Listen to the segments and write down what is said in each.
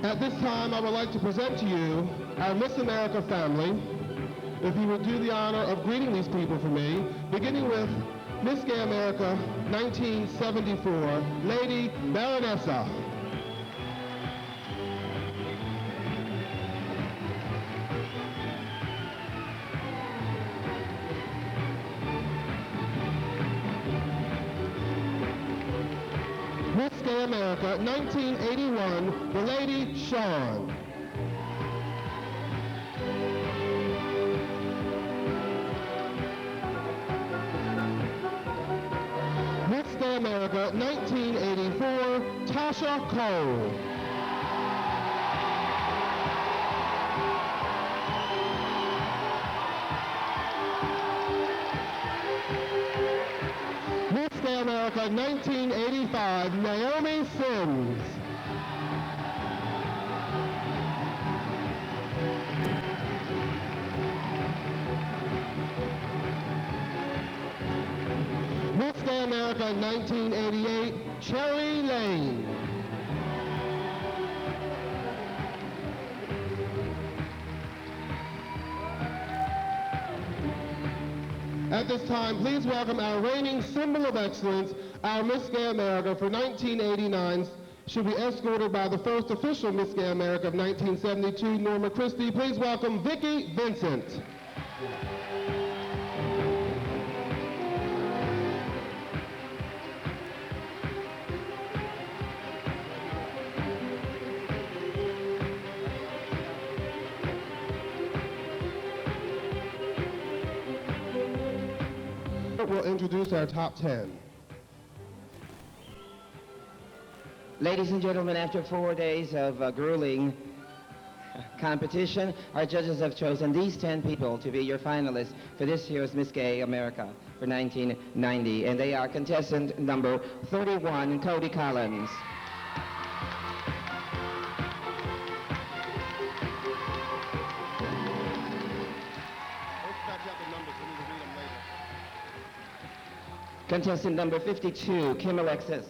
At this time, I would like to present to you our Miss America family. If you would do the honor of greeting these people for me, beginning with Miss Gay America 1974, Lady Baronessa. Miss Gay America 1981, the Lady Shawn. Miss Gay America 1984, Tasha Cole. Miss Gay America 1985, Naomi Sims. Miss Gay America 1988, Cherry Lane. At this time, please welcome our reigning symbol of excellence, our Miss Gay America for 1989. She'll be escorted by the first official Miss Gay America of 1972, Norma Christie. Please welcome Vicki Vincent. We'll introduce our top 10. Ladies and gentlemen, after 4 days of grueling competition, our judges have chosen these 10 people to be your finalists for this year's Miss Gay America for 1990, and they are contestant number 31, Cody Collins. Contestant number 52, Kim Alexis.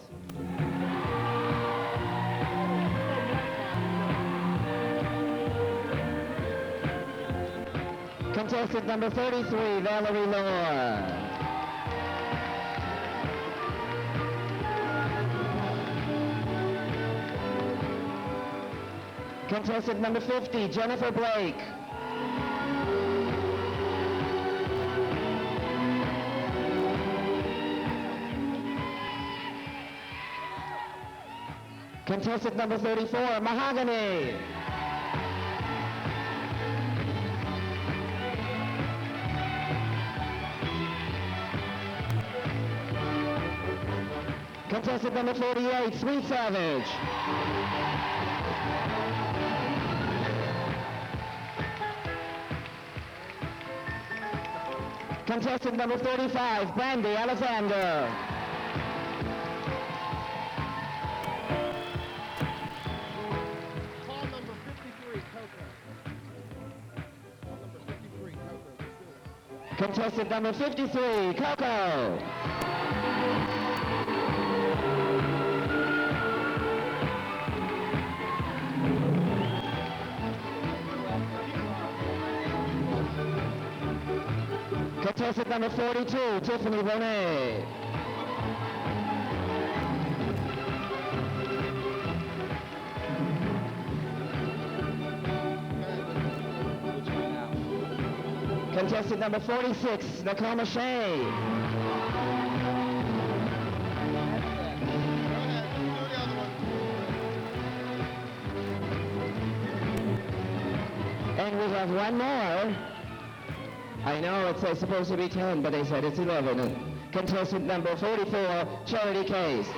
Contestant number 33, Valerie Lohr. Contestant number 50, Jennifer Blake. Contestant number 34, Mahogany. Contestant number 48, Sweet Savage. Contestant number 35, Brandy Alexander. Contestant number 53, Coco. Contestant number 42, Tiffany Bonet. Contestant number 46, Nicole Mache. And we have one more. I know it's supposed to be 10, but they said it's 11. Contestant number 44, Charity Case.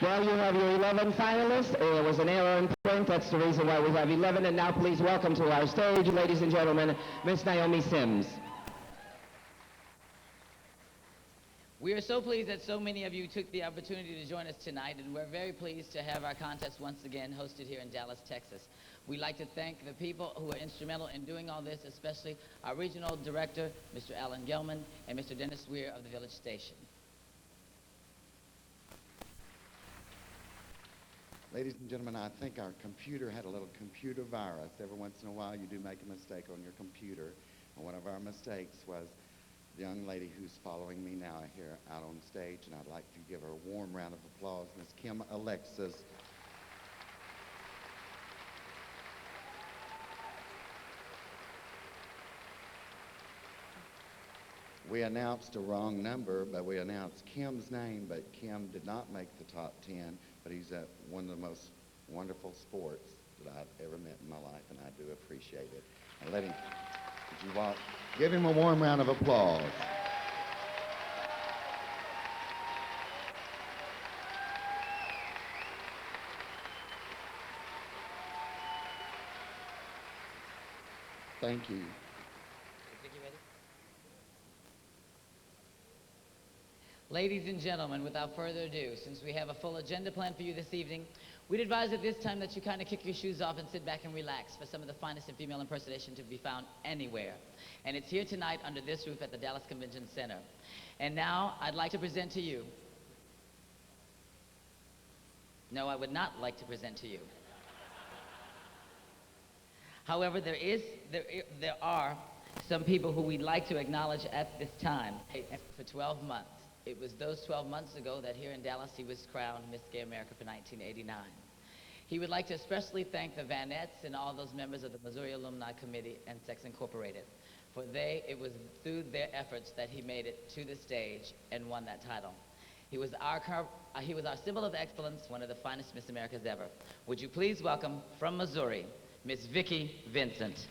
Well, you have your 11 finalists. There was an error in print. That's the reason why we have 11. And now please welcome to our stage, ladies and gentlemen, Miss Naomi Sims. We are so pleased that so many of you took the opportunity to join us tonight, and we're very pleased to have our contest once again hosted here in Dallas, Texas. We'd like to thank the people who are instrumental in doing all this, especially our regional director, Mr. Alan Gelman, and Mr. Dennis Weir of the Village Station. Ladies and gentlemen, I think our computer had a little computer virus. Every once in a while, you do make a mistake on your computer. And one of our mistakes was the young lady who's following me now here out on stage, and I'd like to give her a warm round of applause, Miss Kim Alexis. We announced a wrong number, but we announced Kim's name, but Kim did not make the top 10, but he's one of the most wonderful sports that I've ever met in my life, and I do appreciate it. And let him, would you walk? Give him a warm round of applause. Thank you. Vicki, ready? Ladies and gentlemen, without further ado, since we have a full agenda planned for you this evening, we'd advise at this time that you kind of kick your shoes off and sit back and relax for some of the finest in female impersonation to be found anywhere. And it's here tonight under this roof at the Dallas Convention Center. And now I'd like to present to you. No, I would not like to present to you. However, there are some people who we'd like to acknowledge at this time. For 12 months. It was those 12 months ago that here in Dallas he was crowned Miss Gay America for 1989. He would like to especially thank the Vanettes and all those members of the Missouri Alumni Committee and Sex Incorporated. For it was through their efforts that he made it to the stage and won that title. He was our symbol of excellence, one of the finest Miss Americas ever. Would you please welcome from Missouri, Miss Vicki Vincent.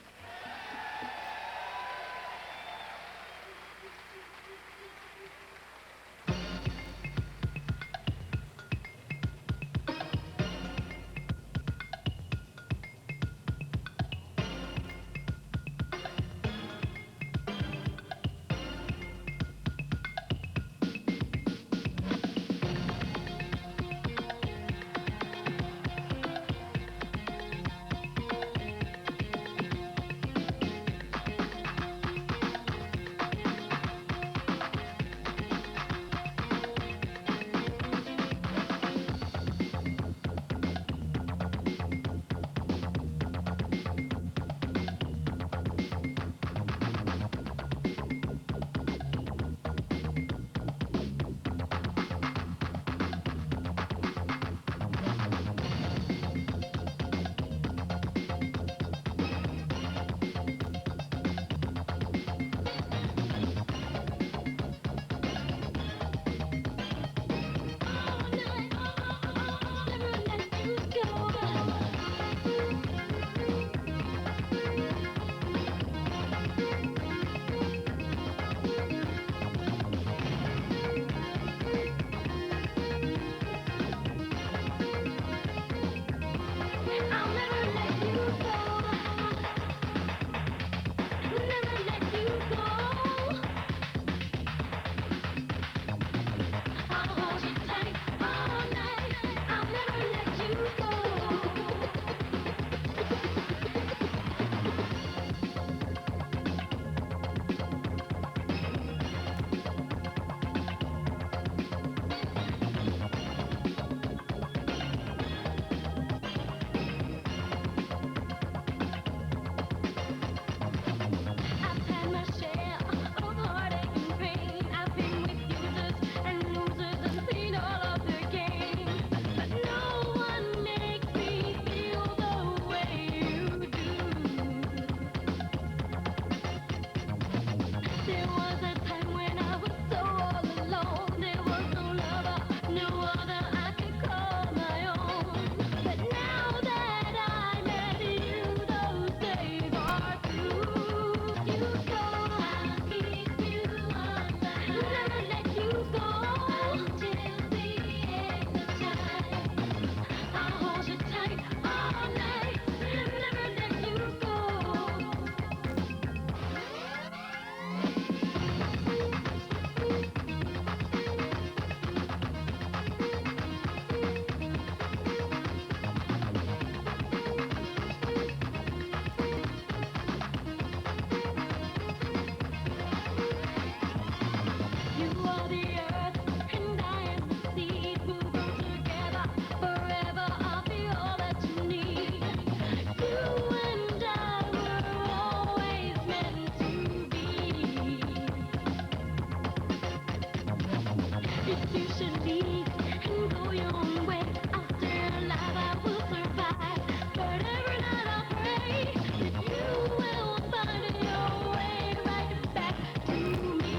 peace and go your own way. I'll stay alive, I will survive. But every night I pray that you will find your way right back to me.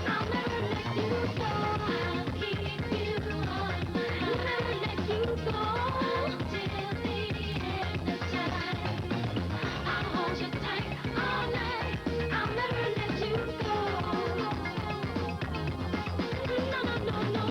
I'll never let you go. I'll keep you on my mind. Never let you go till the end of time. I'll hold you tight all night. I'll never let you go. No, no, no, no, no.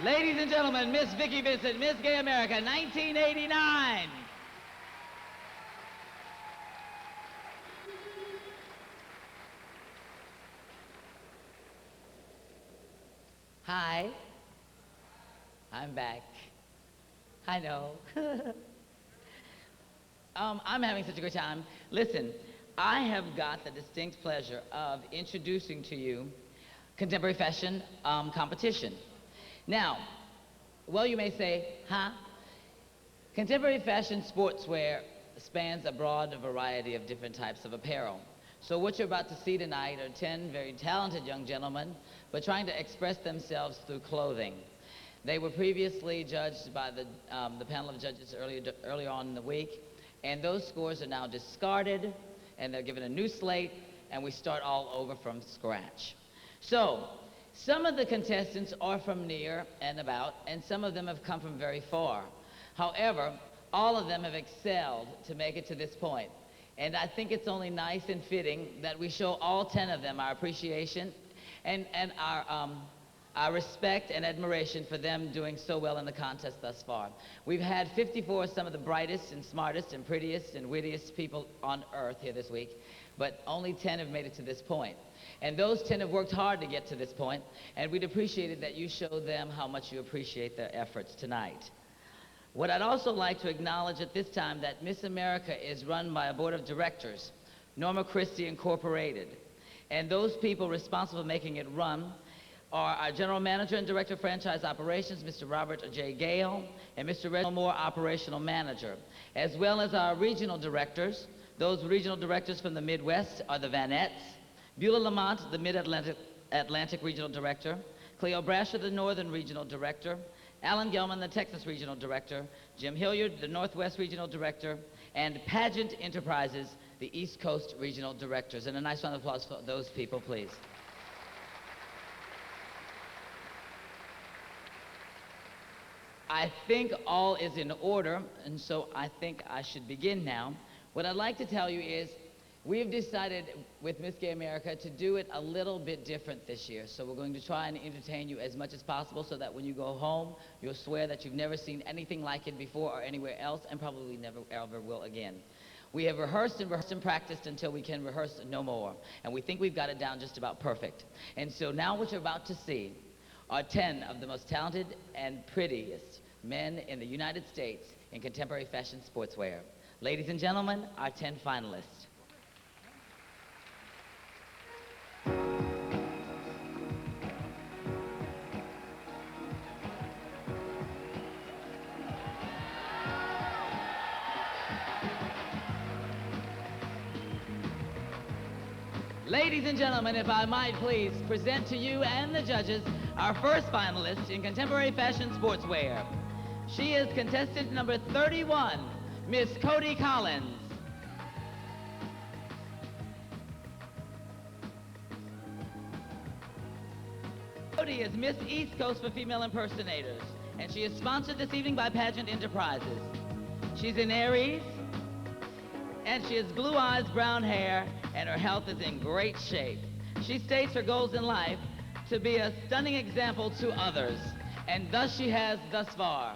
Ladies and gentlemen, Miss Vicki Vincent, Miss Gay America, 1989. Hi. I'm back. I know. I'm having such a great time. Listen, I have got the distinct pleasure of introducing to you contemporary fashion competition. Now, well, you may say, huh? Contemporary fashion sportswear spans a broad variety of different types of apparel. So what you're about to see tonight are 10 very talented young gentlemen, but trying to express themselves through clothing. They were previously judged by the panel of judges earlier on in the week, and those scores are now discarded, and they're given a new slate, and we start all over from scratch. So, some of the contestants are from near and about, and some of them have come from very far. However, all of them have excelled to make it to this point. And I think it's only nice and fitting that we show all 10 of them our appreciation and our respect and admiration for them doing so well in the contest thus far. We've had 54 of some of the brightest and smartest and prettiest and wittiest people on earth here this week, but only 10 have made it to this point. And those 10 have worked hard to get to this point, and we'd appreciate it that you show them how much you appreciate their efforts tonight. What I'd also like to acknowledge at this time that Miss America is run by a board of directors, Norma Christie Incorporated. And those people responsible for making it run are our General Manager and Director of Franchise Operations, Mr. Robert J. Gale, and Mr. Reginald Moore, Operational Manager, as well as our regional directors. Those regional directors from the Midwest are the Vanettes, Beulah Lamont, the Mid-Atlantic Regional Director, Cleo Brasher, the Northern Regional Director, Alan Gelman, the Texas Regional Director, Jim Hilliard, the Northwest Regional Director, and Pageant Enterprises, the East Coast Regional Directors. And a nice round of applause for those people, please. I think all is in order, and so I think I should begin now. What I'd like to tell you is we've decided with Miss Gay America to do it a little bit different this year. So we're going to try and entertain you as much as possible so that when you go home, you'll swear that you've never seen anything like it before or anywhere else, and probably never ever will again. We have rehearsed and practiced until we can rehearse no more. And we think we've got it down just about perfect. And so now what you're about to see are 10 of the most talented and prettiest men in the United States in contemporary fashion sportswear. Ladies and gentlemen, our 10 finalists. Ladies and gentlemen, if I might please present to you and the judges our first finalist in contemporary fashion sportswear. She is contestant number 31, Miss Cody Collins. Cody is Miss East Coast for female impersonators, and she is sponsored this evening by Pageant Enterprises. She's an Aries, and she has blue eyes, brown hair, and her health is in great shape. She states her goals in life to be a stunning example to others, and thus she has thus far.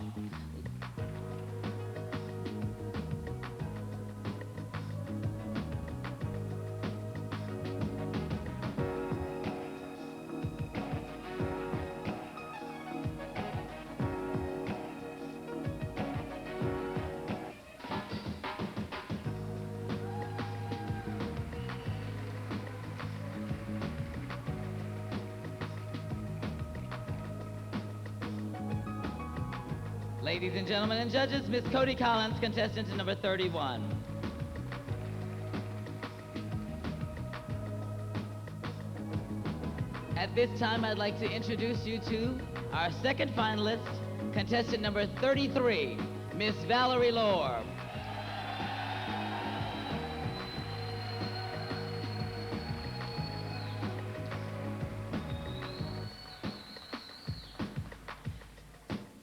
Ladies and gentlemen and judges, Miss Cody Collins, contestant number 31. At this time, I'd like to introduce you to our second finalist, contestant number 33, Miss Valerie Lohr.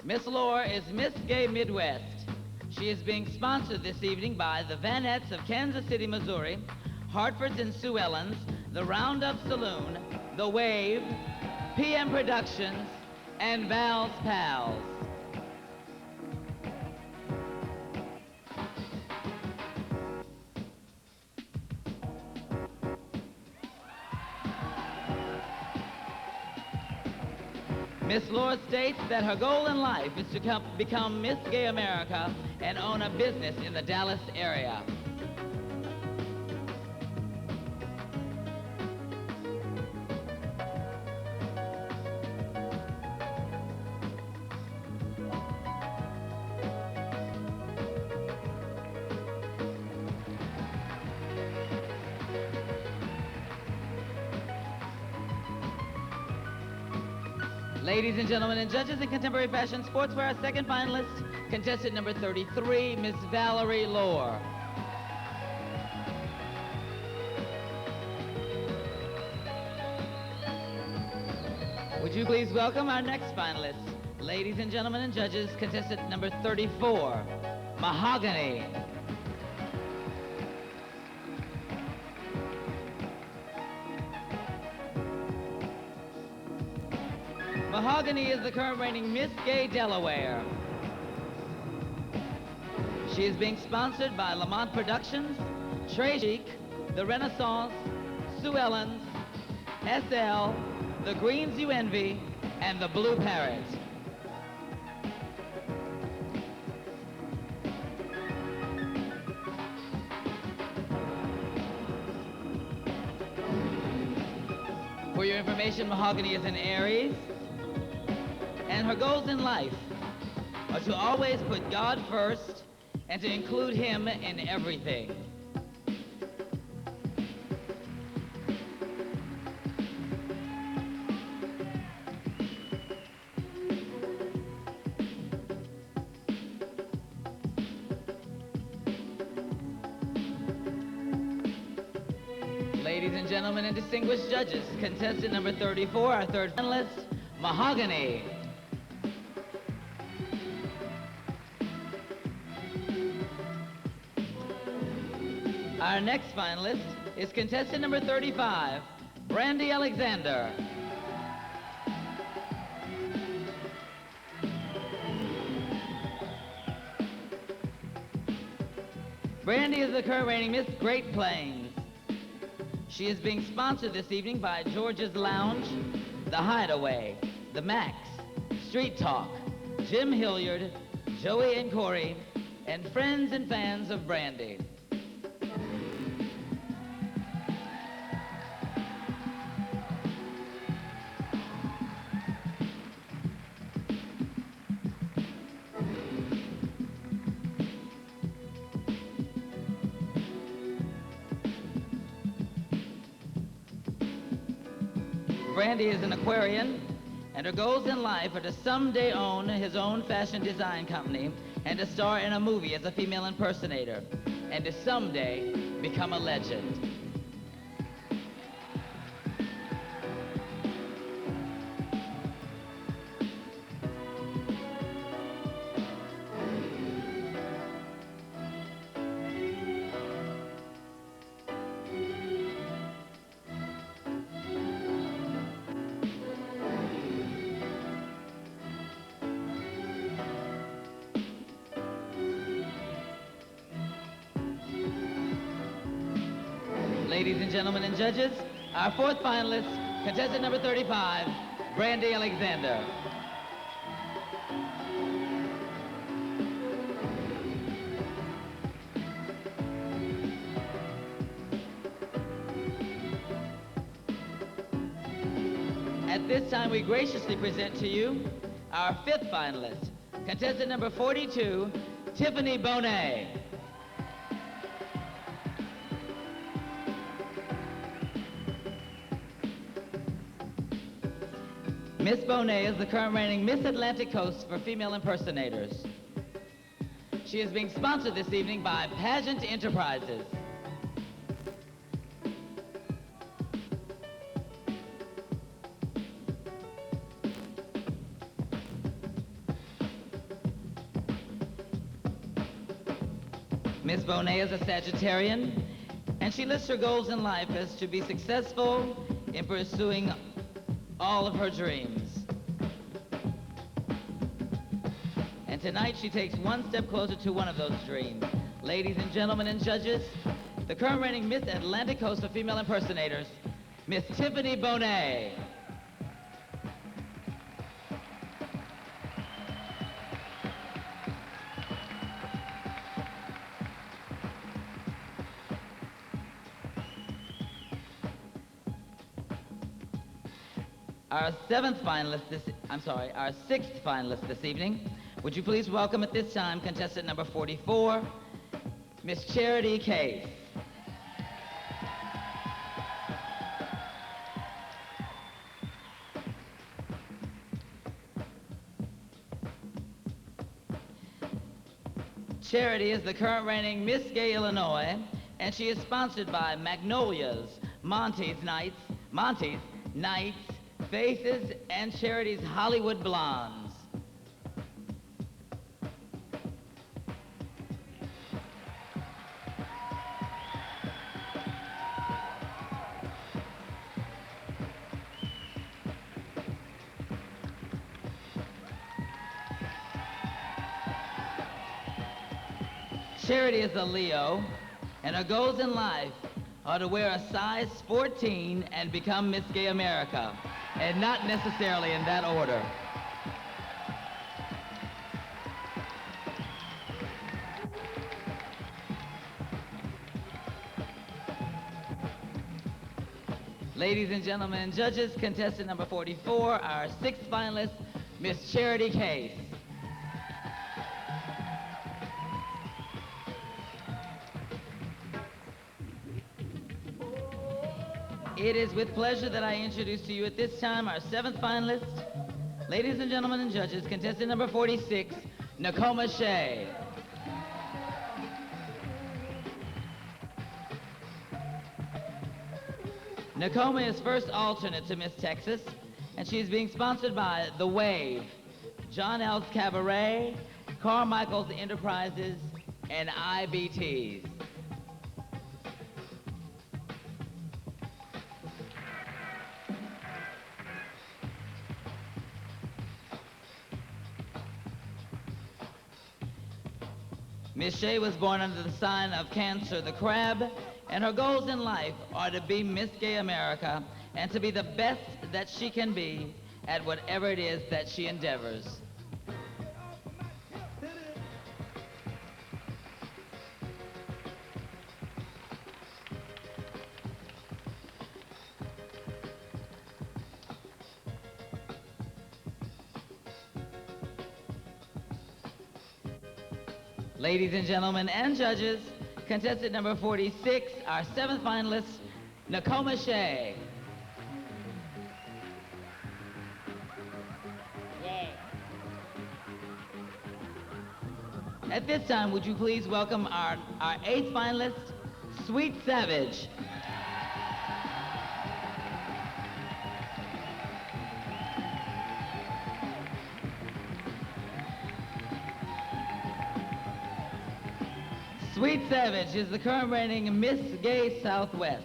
Miss Lohr is Miss Gay Midwest. She is being sponsored this evening by the Vanettes of Kansas City, Missouri, Hartford's and Sue Ellen's, the Roundup Saloon, The Wave, PM Productions, and Val's Pals. Miss Lohr states that her goal in life is to become Miss Gay America and own a business in the Dallas area. Ladies and gentlemen and judges in contemporary fashion sportswear, our second finalist, contestant number 33, Miss Valerie Lohr. Would you please welcome our next finalist, ladies and gentlemen and judges, contestant number 34, Mahogany. Mahogany is the current reigning Miss Gay Delaware. She is being sponsored by Lamont Productions, Trey Chic, The Renaissance, Sue Ellen's, SL, The Greens You Envy, and The Blue Parrot. For your information, Mahogany is an Aries, and her goals in life are to always put God first and to include Him in everything. Ladies and gentlemen and distinguished judges, contestant number 34, our third finalist, Mahogany. Our next finalist is contestant number 35, Brandy Alexander. Brandy is the current reigning Miss Great Plains. She is being sponsored this evening by George's Lounge, The Hideaway, The Max, Street Talk, Jim Hilliard, Joey and Corey, and friends and fans of Brandy. Brandy is an Aquarian, and her goals in life are to someday own his own fashion design company and to star in a movie as a female impersonator, and to someday become a legend. Ladies and gentlemen and judges, our fourth finalist, contestant number 35, Brandy Alexander. At this time, we graciously present to you our fifth finalist, contestant number 42, Tiffany Bonet. Miss Bonet is the current reigning Miss Atlantic Coast for female impersonators. She is being sponsored this evening by Pageant Enterprises. Miss Bonet is a Sagittarian, and she lists her goals in life as to be successful in pursuing all of her dreams. And tonight she takes one step closer to one of those dreams. Ladies and gentlemen and judges, the current reigning Miss Atlantic Coast for female impersonators, Miss Tiffany Bonet. Our sixth finalist this evening. Would you please welcome at this time contestant number 44, Miss Charity Case. Charity is the current reigning Miss Gay Illinois, and she is sponsored by Magnolias, Monty's Nights, Faces, and Charity's Hollywood Blondes. Charity is a Leo, and her goals in life are to wear a size 14 and become Miss Gay America, and not necessarily in that order. Ladies and gentlemen, judges, contestant number 44, our sixth finalist, Miss Charity Case. It is with pleasure that I introduce to you at this time our seventh finalist. Ladies and gentlemen and judges, contestant number 46, Nakoma Shea. Nakoma is first alternate to Miss Texas, and she is being sponsored by The Wave, John L's Cabaret, Carmichael's Enterprises, and IBTs. Miss Shea was born under the sign of Cancer, the crab, and her goals in life are to be Miss Gay America and to be the best that she can be at whatever it is that she endeavors. Ladies and gentlemen and judges, contestant number 46, our seventh finalist, Naomi Sims. At this time, would you please welcome our eighth finalist, Sweet Savage. Sweet Savage is the current reigning Miss Gay Southwest.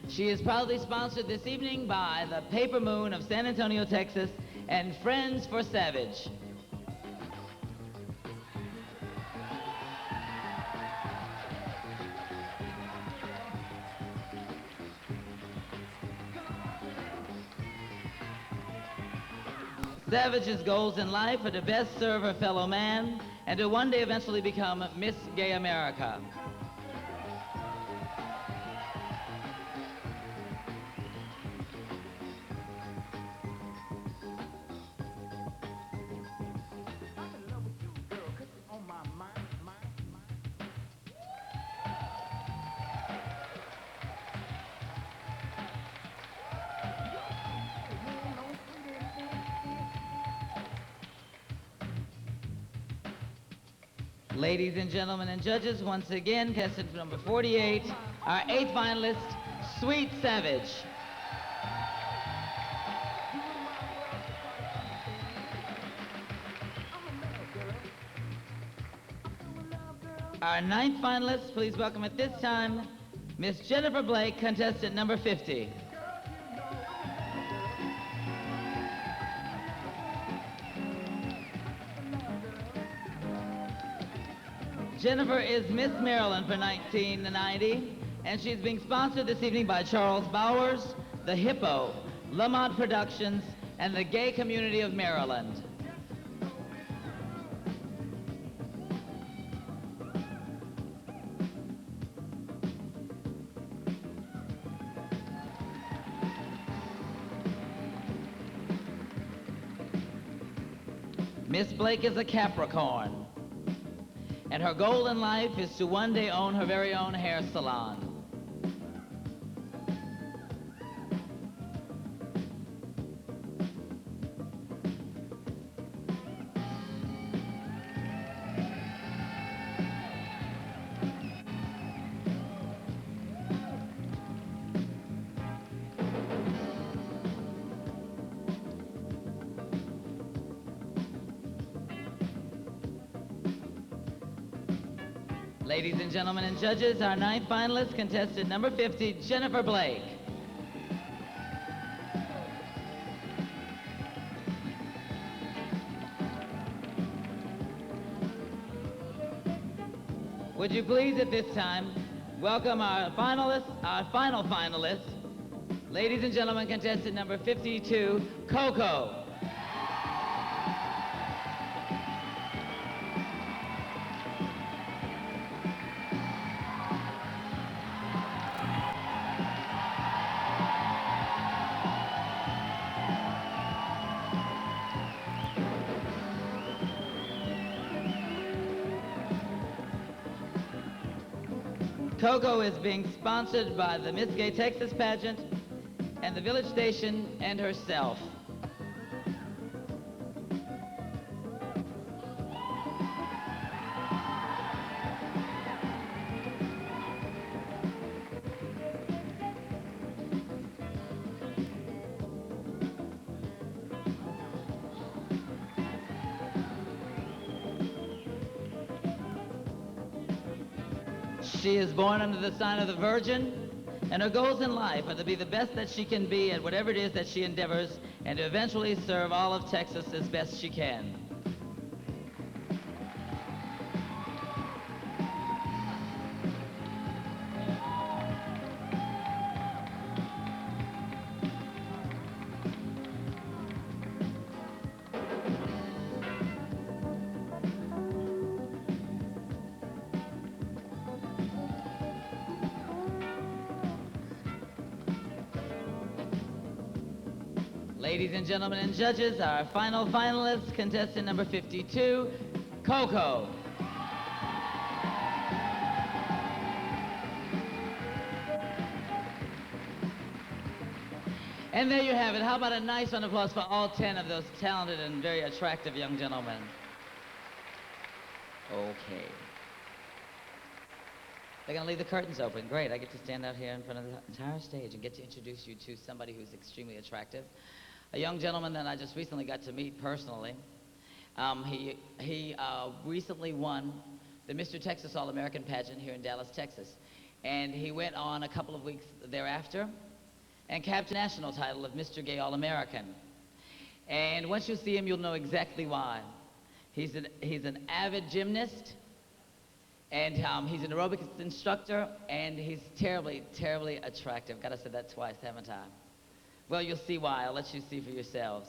She is proudly sponsored this evening by the Paper Moon of San Antonio, Texas, and Friends for Savage. Savage's goals in life are to best serve her fellow man and to one day eventually become Miss Gay America. Ladies and gentlemen and judges, once again, contestant number 48, our eighth finalist, Sweet Savage. Our ninth finalist, please welcome at this time, Miss Jennifer Blake, contestant number 50. Jennifer is Miss Maryland for 1990, and she's being sponsored this evening by Charles Bowers, the Hippo, Lamont Productions, and the Gay Community of Maryland. Miss Blake is a Capricorn, and her goal in life is to one day own her very own hair salon. Ladies and gentlemen and judges, our ninth finalist, contestant number 50, Jennifer Blake. Would you please at this time welcome our finalist, our final finalist, ladies and gentlemen, contestant number 52, Coco. Coco is being sponsored by the Miss Gay Texas pageant and the Village Station and herself. She is born under the sign of the Virgin, and her goals in life are to be the best that she can be at whatever it is that she endeavors, and to eventually serve all of Texas as best she can. Ladies and gentlemen and judges, our final finalist, contestant number 52, Coco. And there you have it. How about a nice round of applause for all 10 of those talented and very attractive young gentlemen? Okay. They're going to leave the curtains open. Great. I get to stand out here in front of the entire stage and get to introduce you to somebody who's extremely attractive. A young gentleman that I just recently got to meet personally. He recently won the Mr. Texas All-American pageant here in Dallas, Texas. And he went on a couple of weeks thereafter and capped the national title of Mr. Gay All-American. And once you see him, you'll know exactly why. He's an avid gymnast, and he's an aerobics instructor, and he's terribly, terribly attractive. Gotta say that twice, haven't I? Well, you'll see why. I'll let you see for yourselves.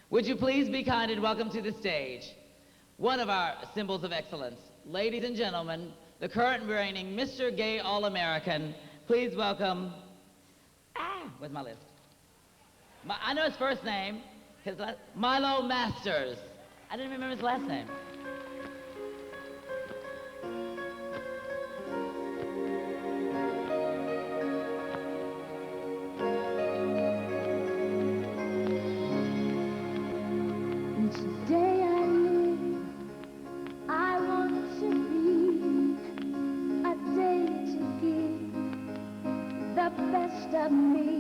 Would you please be kind and welcome to the stage one of our symbols of excellence. Ladies and gentlemen, the current reigning Mr. Gay All-American. Please welcome, where's my list? I know his first name, Milo Masters. I didn't remember his last name. Each day I live, I want to be a day to give the best of me.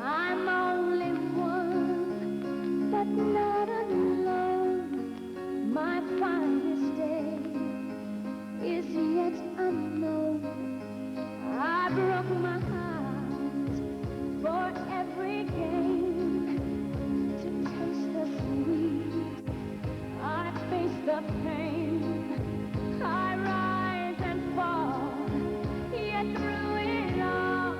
I'm only one, but not alone. My finest day is yet unknown. I broke my heart for every game to taste the sweet. I face the pain. I rise and fall, yet through it all,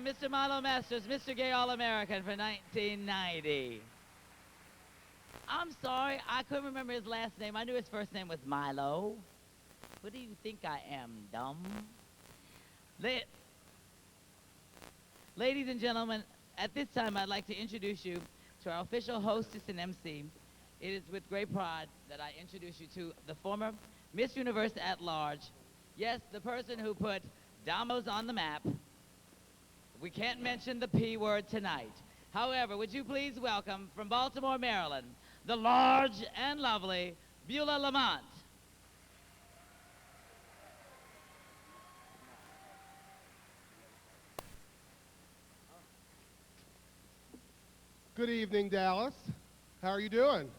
Mr. Milo Masters, Mr. Gay All-American for 1990. I'm sorry, I couldn't remember his last name. I knew his first name was Milo. What do you think I am, dumb? Ladies and gentlemen, at this time I'd like to introduce you to our official hostess and MC. It is with great pride that I introduce you to the former Miss Universe at Large. Yes, the person who put Damos on the map. We can't mention the P word tonight. However, would you please welcome from Baltimore, Maryland, the large and lovely Beulah Lamont. Good evening, Dallas. How are you doing?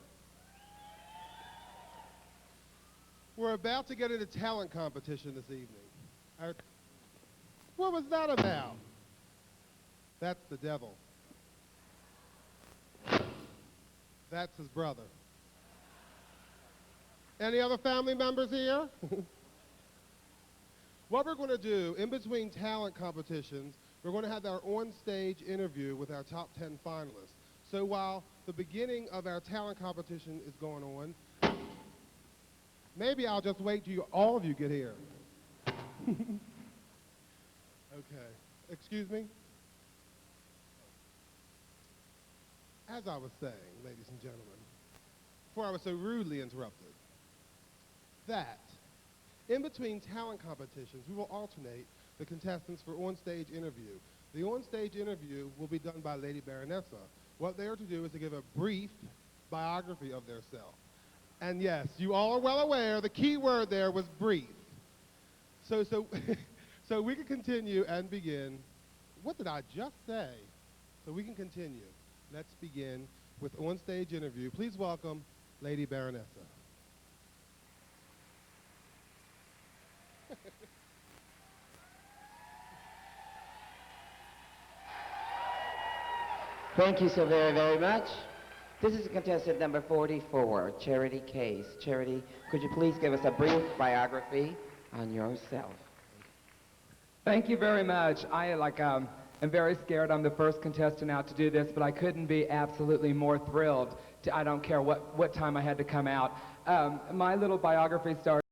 We're about to get into talent competition this evening. What was that about? That's the devil. That's his brother. Any other family members here? What we're going to do in between talent competitions, we're going to have our on-stage interview with our top 10 finalists. So while the beginning of our talent competition is going on, maybe I'll just wait till all of you get here. Okay. Excuse me? As I was saying, ladies and gentlemen, before I was so rudely interrupted, that in between talent competitions, we will alternate the contestants for on-stage interview. The on-stage interview will be done by Lady Baronessa. What they are to do is to give a brief biography of themselves. And yes, you all are well aware the key word there was brief. So we can continue and begin. What did I just say? So we can continue. Let's begin with on-stage interview. Please welcome Lady Baronessa. Thank you so very, very much. This is contestant number 44, Charity Case. Charity, could you please give us a brief biography on yourself? Thank you very much. I'm very scared. I'm the first contestant out to do this, but I couldn't be absolutely more thrilled. I don't care what time I had to come out. My little biography starts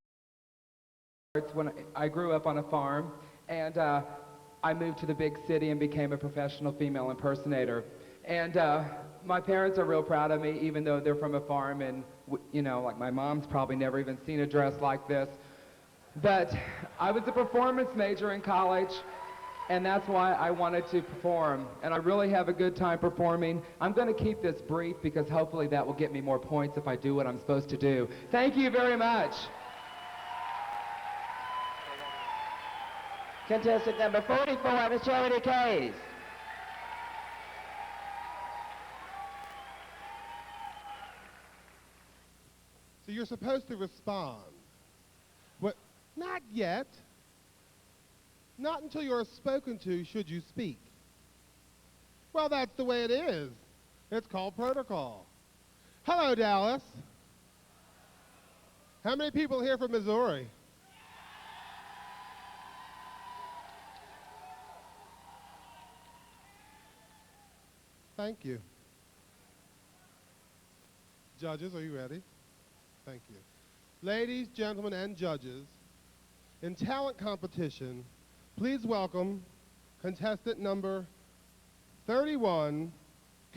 when I grew up on a farm, and I moved to the big city and became a professional female impersonator. And my parents are real proud of me, even though they're from a farm, and like my mom's probably never even seen a dress like this. But I was a performance major in college, and that's why I wanted to perform. And I really have a good time performing. I'm going to keep this brief because hopefully that will get me more points if I do what I'm supposed to do. Thank you very much. Contestant number 44, Miss Charity Case. So you're supposed to respond. What? Not yet. Not until you're spoken to should you speak. Well, that's the way it is. It's called protocol. Hello, Dallas. How many people here from Missouri? Thank you. Judges, are you ready? Thank you. Ladies, gentlemen, and judges, in talent competition, please welcome contestant number 31,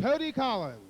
Cody Collins.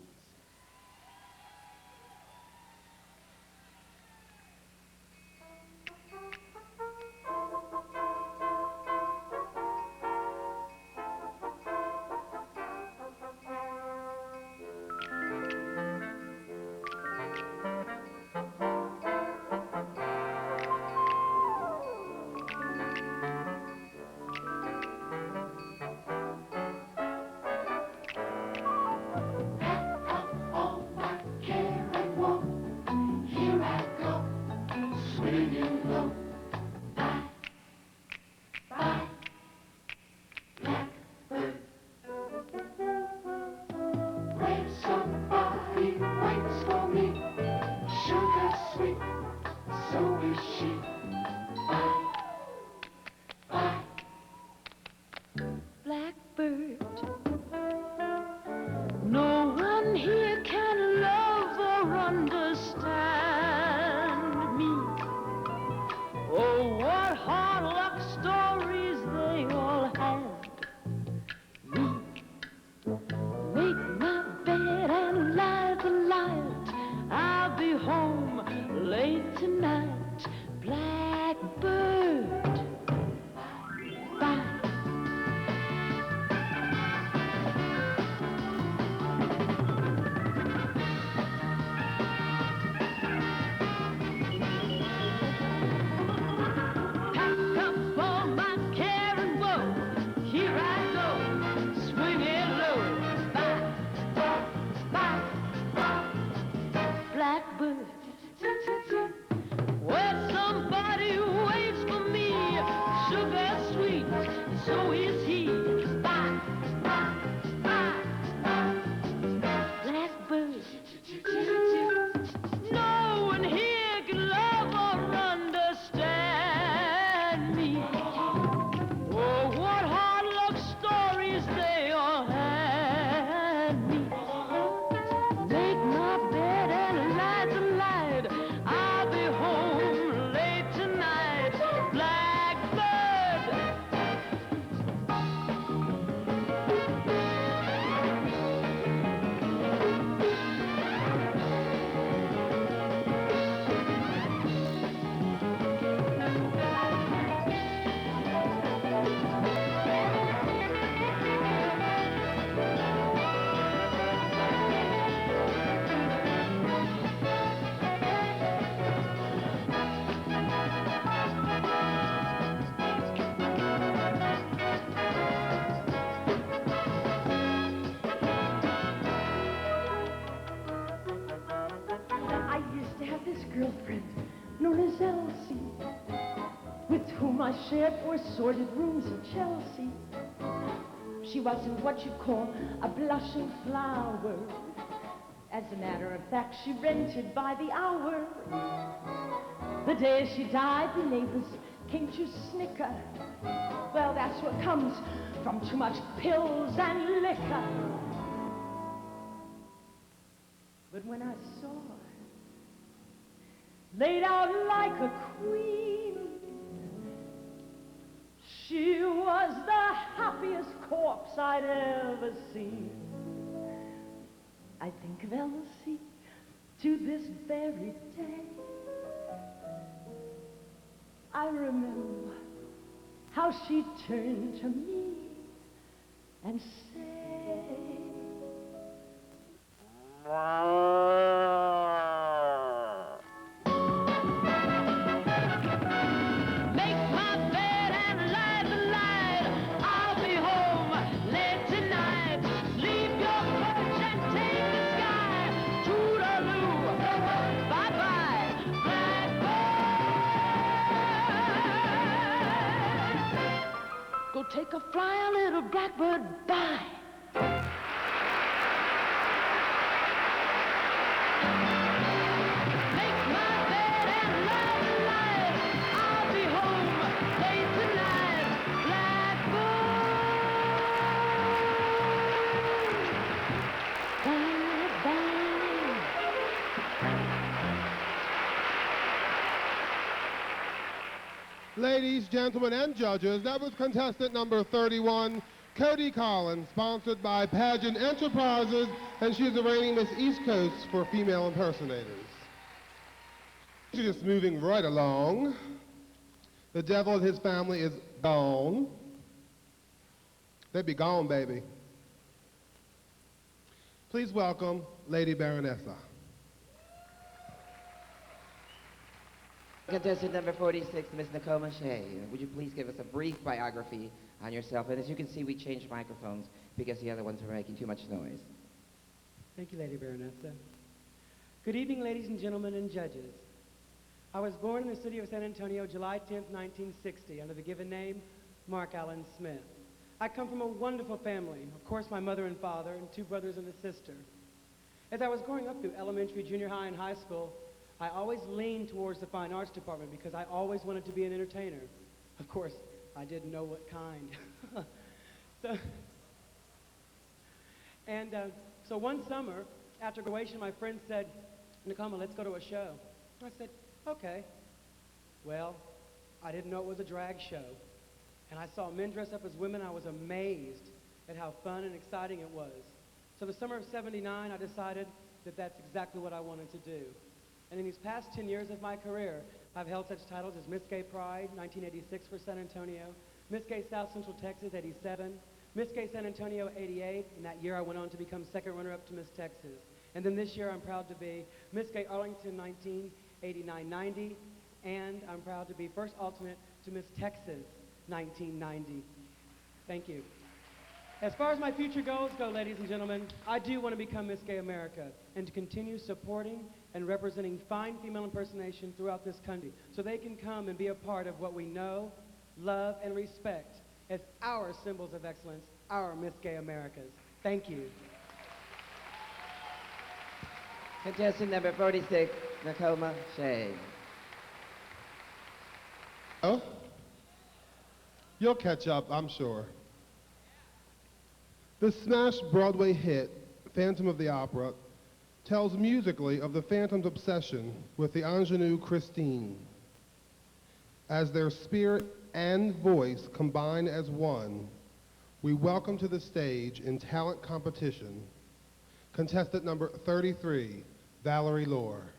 understand me. Oh, what hard luck stories they all had. Make my bed and light the light. I'll be home late tonight. Blackbird, bye. Pack up all my care and woe. Here I go, swinging low. Bye, bye, bye. Blackbird, where somebody waits for me, sugar sweet, so is he. Bye, bye, bye, bye. Blackbird, no one here can love or understand me. Oh, what hard luck stories they all had me. Make my bed and light the light. I'll be home late tonight. Blackbird. I used to have this girlfriend known as Elsie, with whom I shared 4 sordid rooms in Chelsea. She wasn't what you'd call a blushing flower. As a matter of fact, she rented by the hour. The day she died, the neighbors came to snicker. Well, that's what comes from too much pills and liquor. But when I saw her, laid out like a queen, she was the happiest corpse I'd ever seen. I think of Elsie to this very day. I remember how she turned to me and said, make my bed and light the light. I'll be home late tonight. Leave your perch and take the sky. Toodaloo, bye-bye, blackbird. Go take a fly, little blackbird, bye. Make my bed and light the light. I'll be home late tonight. Blackbird, bye-bye. Ladies, gentlemen, and judges, that was contestant number 31, Cody Collins, sponsored by Pageant Enterprises, and she's the reigning Miss East Coast for female impersonators. Just moving right along. The devil and his family is gone. They be gone, baby. Please welcome Lady Baronessa. Contestant number 46, Miss Naomi Sims. Would you please give us a brief biography on yourself? And as you can see, we changed microphones because the other ones were making too much noise. Thank you, Lady Baronessa. Good evening, ladies and gentlemen and judges. I was born in the city of San Antonio, July 10th, 1960, under the given name Mark Allen Smith. I come from a wonderful family. Of course, my mother and father, and 2 brothers and a sister. As I was growing up through elementary, junior high, and high school, I always leaned towards the fine arts department because I always wanted to be an entertainer. Of course, I didn't know what kind. So one summer, after graduation, my friend said, Nakoma, let's go to a show. I said, okay. Well, I didn't know it was a drag show. And I saw men dress up as women. I was amazed at how fun and exciting it was. So the summer of '79, I decided that that's exactly what I wanted to do. And in these past 10 years of my career, I've held such titles as Miss Gay Pride, 1986 for San Antonio, Miss Gay South Central Texas, 87, Miss Gay San Antonio, 88, and that year I went on to become second runner-up to Miss Texas. And then this year I'm proud to be Miss Gay Arlington 1989-90, and I'm proud to be first alternate to Miss Texas 1990. Thank you. As far as my future goals go, ladies and gentlemen, I do want to become Miss Gay America and to continue supporting and representing fine female impersonation throughout this country so they can come and be a part of what we know, love, and respect as our symbols of excellence, our Miss Gay Americas. Thank you. Contestant number 46, Nakoma Shea. Oh? You'll catch up, I'm sure. The smash Broadway hit, Phantom of the Opera, tells musically of the Phantom's obsession with the ingenue Christine. As their spirit and voice combine as one, we welcome to the stage in talent competition, contestant number 33, Valerie Lohr.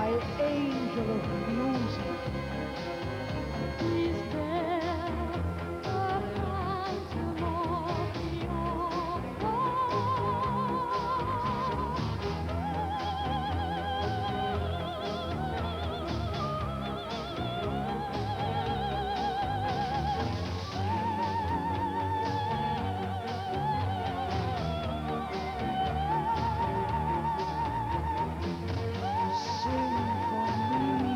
my angel of music. Please bear a phantom of your Sing for me.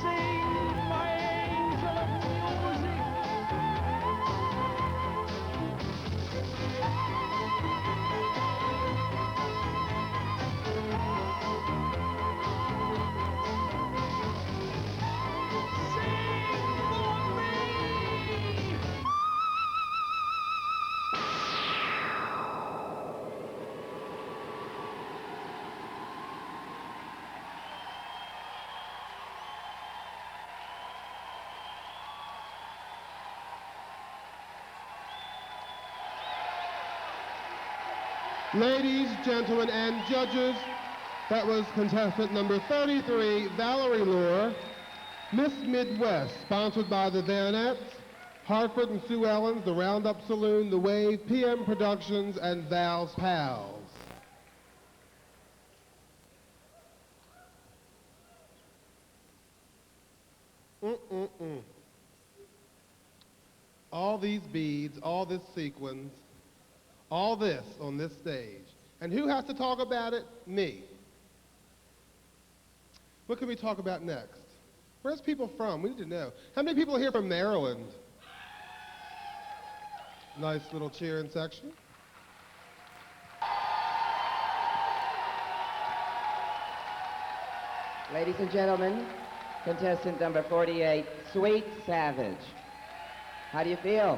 Sing, my angel of music. Sing for me. Ladies, gentlemen, and judges, that was contestant number 33, Valerie Lohr. Miss Midwest, sponsored by the Vanettes, Hartford and Sue Ellens, the Roundup Saloon, The Wave, PM Productions, and Val's Pals. All these beads, all this sequins, all this on this stage. And who has to talk about it? Me. What can we talk about next? Where's people from? We need to know. How many people are here from Maryland? Nice little cheering section. Ladies and gentlemen, contestant number 48, Sweet Savage. How do you feel?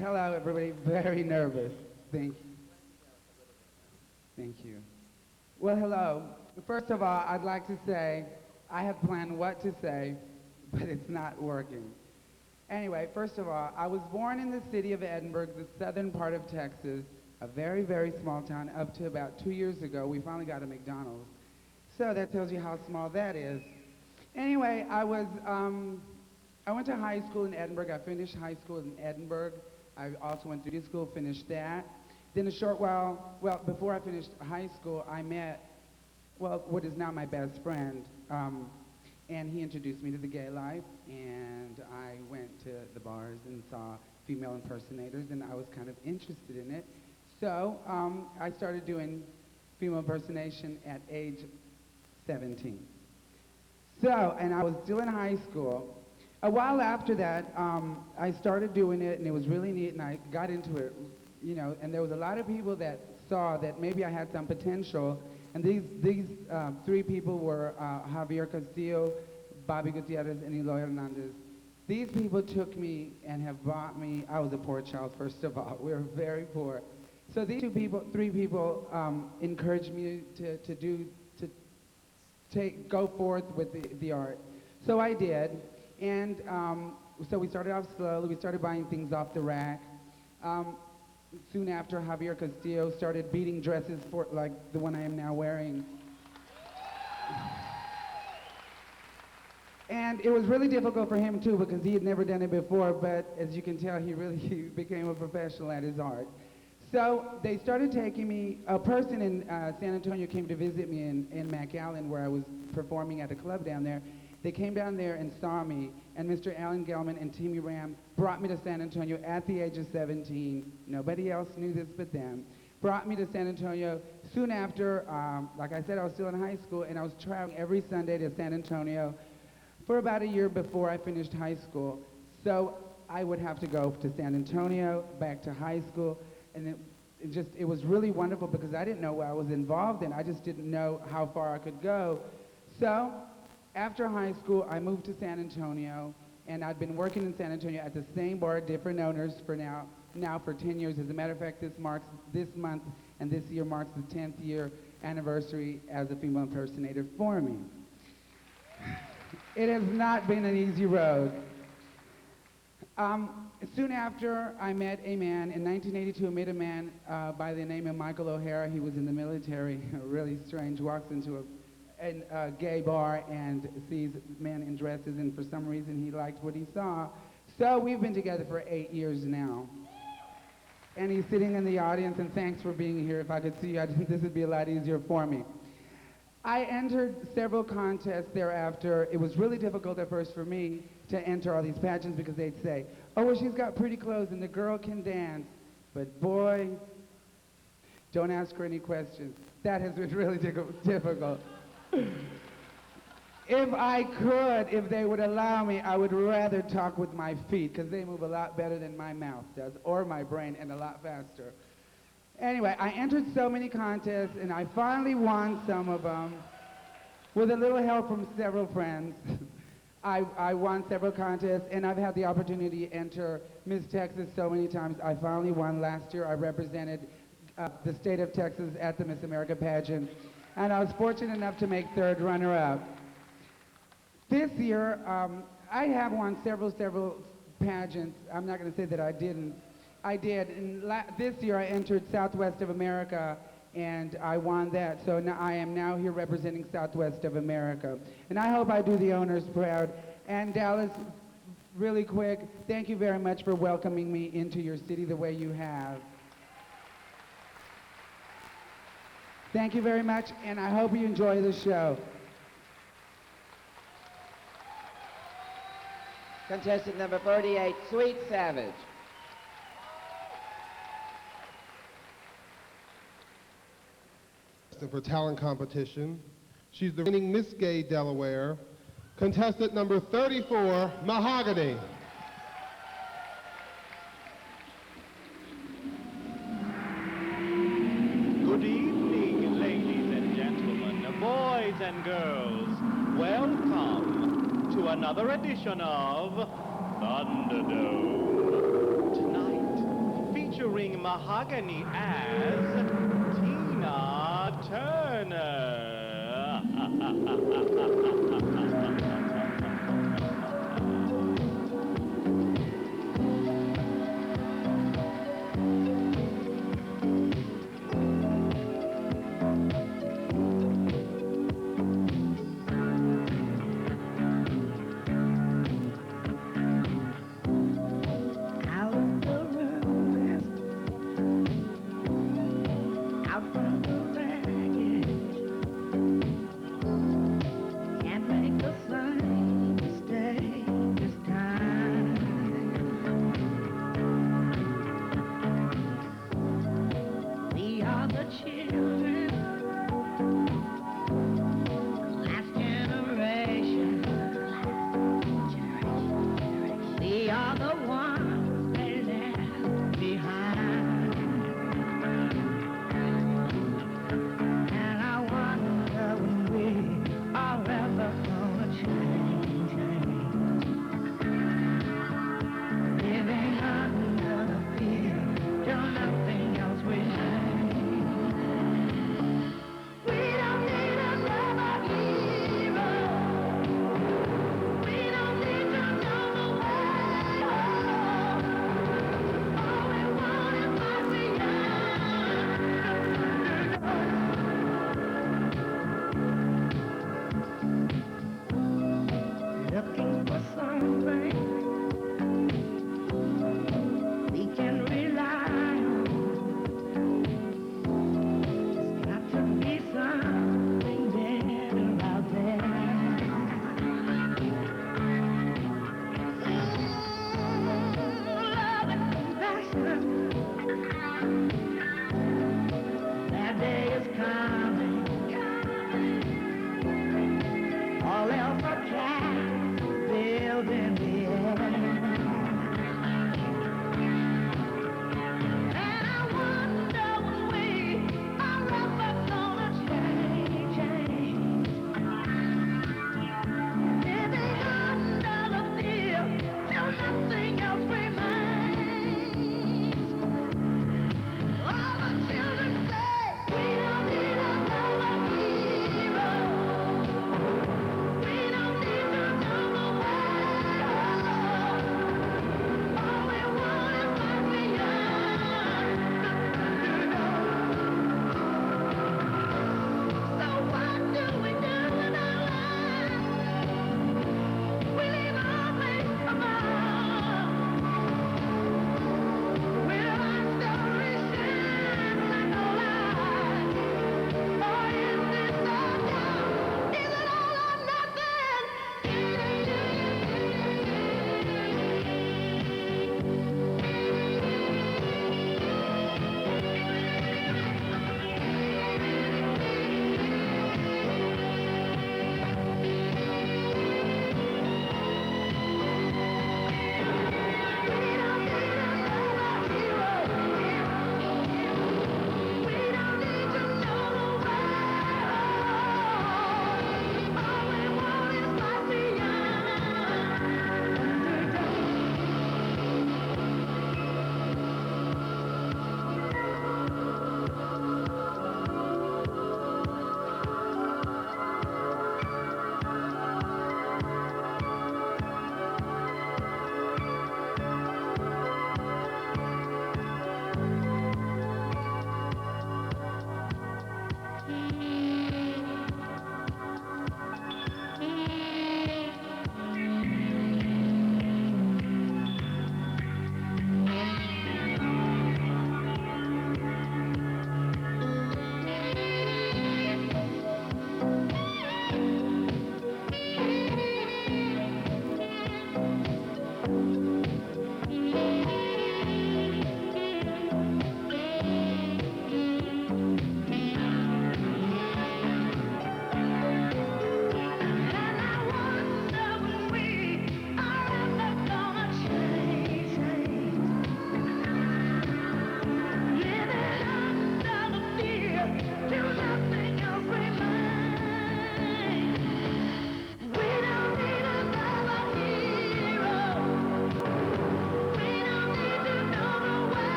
Hello, everybody. Very nervous. Thank you. Thank you. Well, hello. First of all, I'd like to say I have planned what to say, but it's not working. Anyway, first of all, I was born in the city of Edinburgh, the southern part of Texas, a very, very small town. Up to about 2 years ago, we finally got a McDonald's. So that tells you how small that is. Anyway, I went to high school in Edinburgh. I finished high school in Edinburgh. I also went through school, finished that. Then a short while, before I finished high school, I met, what is now my best friend. And he introduced me to the gay life, and I went to the bars and saw female impersonators, and I was kind of interested in it. So I started doing female impersonation at age 17. So, and I was still in high school. A while after that, I started doing it, and it was really neat, and I got into it, you know, and there was a lot of people that saw that maybe I had some potential, and these three people were Javier Castillo, Bobby Gutierrez, and Eloy Hernandez. These people took me and have bought me. I was a poor child, first of all. We were very poor. So these three people encouraged me to go forth with the art. So I did, and so we started off slowly. We started buying things off the rack. Soon after, Javier Castillo started beating dresses for like the one I am now wearing. And it was really difficult for him too, because he had never done it before, but as you can tell, he really became a professional at his art. So they started taking me. A person in San Antonio came to visit me in McAllen, where I was performing at a club down there. They came down there and saw me, and Mr. Alan Gelman and Timmy Ram brought me to San Antonio at the age of 17. Nobody else knew this but them. Brought me to San Antonio. Soon after, like I said, I was still in high school, and I was traveling every Sunday to San Antonio for about a year before I finished high school. So I would have to go to San Antonio, back to high school, and it was really wonderful because I didn't know what I was involved in. I just didn't know how far I could go. So after high school, I moved to San Antonio, and I'd been working in San Antonio at the same bar, different owners for now for 10 years. As a matter of fact, this month and this year marks the 10th year anniversary as a female impersonator for me. It has not been an easy road. Soon after, I met a man. In 1982, I met a man by the name of Michael O'Hara. He was in the military, really strange, walks into a gay bar and sees men in dresses, and for some reason he liked what he saw. So we've been together for 8 years now. And he's sitting in the audience, and thanks for being here. If I could see you, this would be a lot easier for me. I entered several contests thereafter. It was really difficult at first for me to enter all these pageants because they'd say, oh, well, she's got pretty clothes and the girl can dance. But boy, don't ask her any questions. That has been really difficult. If I could, if they would allow me, I would rather talk with my feet because they move a lot better than my mouth does, or my brain, and a lot faster. Anyway, I entered so many contests, and I finally won some of them with a little help from several friends. I won several contests, and I've had the opportunity to enter Miss Texas so many times. I finally won last year. I represented the state of Texas at the Miss America pageant, and I was fortunate enough to make third runner-up. This year, I have won several pageants. I'm not going to say that I didn't. I did. And this year, I entered Southwest of America, and I won that. So now I am now here representing Southwest of America. And I hope I do the owners proud. And Dallas, really quick, thank you very much for welcoming me into your city the way you have. Thank you very much, and I hope you enjoy the show. Contestant number 48, Sweet Savage. For talent competition. She's the reigning Miss Gay Delaware. Contestant number 34, Mahogany. Good evening, ladies and gentlemen, boys and girls. Welcome to another edition of Thunderdome. Tonight, featuring Mahogany as Tina Turner.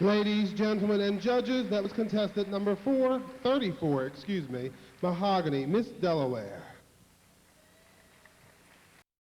Ladies, gentlemen, and judges, that was contestant number 34, Mahogany, Miss Delaware.